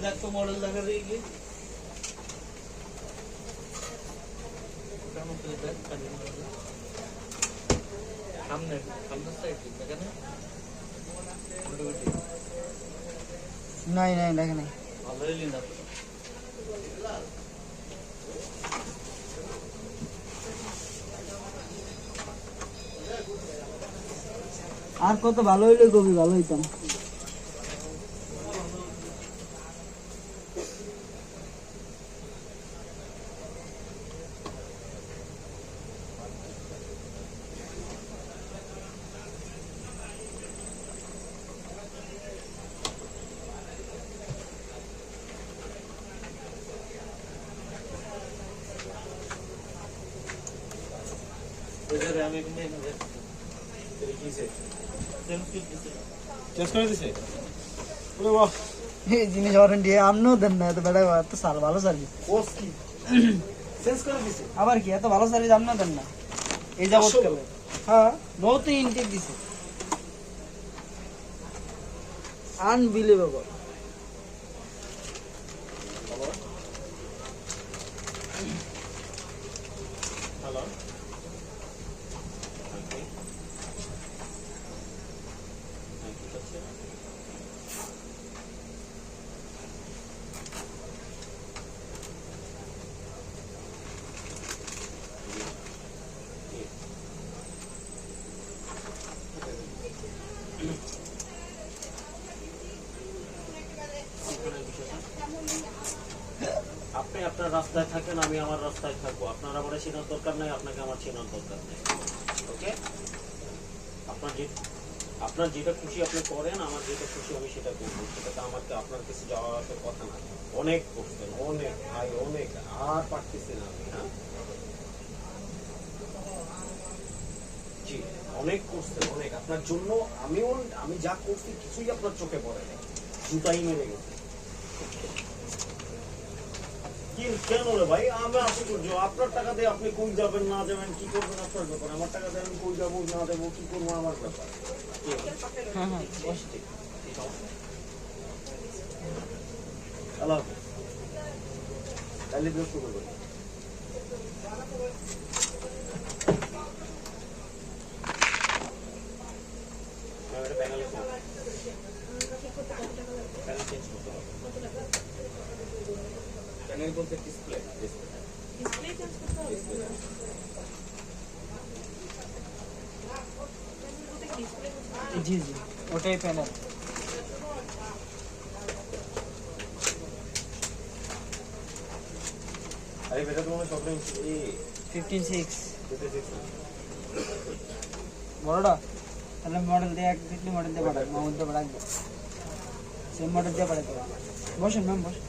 দেখ তো মডেল দেখা যায় কি কেমন করে দেখ কাজে মডেল সামনে সামনে সাইড এখানে নাই নাই দেখে নাই ভালোই লিন দাও আর কত ভালো হইলে কবি ভালো হইতাম ওদের আমি কিনে নেব এই কিসে চেঞ্জ করে দিছে ওরে বাহ এই জিনিস ওয়ারেন্টি আমনো দেন না এত বড় এত সাল ভালো সার্ভিস কোর্স কি চেঞ্জ করে দিছে আবার কি এত ভালো সার্ভিস আমনো দেন না এই যাবত কালে হ্যাঁ বহুত ইনটেক দিছে আনবিলিভেবল হ্যালো আপনি আপনার রাস্তায় থাকেন আমি আমার রাস্তায় থাকবো আপনার আমার চেনার দরকার নাই আপনাকে আমার চেনার দরকার নেই ওকে আপনার যেটা খুশি আপনি করেন আমার যেটা খুশি আমি সেটা করবো সেটাতে আমাকে আপনার কাছে যাওয়ার তো কথা না অনেক করছেন অনেক ভাই অনেক আর পারতেছি না আমি হ্যাঁ জি অনেক করছেন অনেক আপনার জন্য আমি যা করছি কিছুই আপনার চোখে পড়ে না জুতাই মেরে গেছে কেন রে ভাই আমি আশ্চর্য আপনার টাকা দিয়ে আপনি কই যাবেন না যাবেন কি করবেন আপনার ব্যাপার আমার টাকা দিয়ে আমি কই যাবো না দেবো কি করবো আমার ব্যাপার হ্যাঁ হ্যাঁ বস আল্লাহ হাফেজ কালি দিয়ে শুরু করবেন প্যানেল বলতে ডিসপ্লে চেঞ্জ করতে হবে জি জি ওটাই প্যানেল আরে বেটা তোমার সব এই 156 56 বড়টা তাহলে মডেল দিয়ে এক দিকলি মডেল দিয়ে পাঠাবো মাউন্ট দিয়ে পাঠাবো সেম মডেল দিয়ে পাঠাতে বসেন ম্যাম বসেন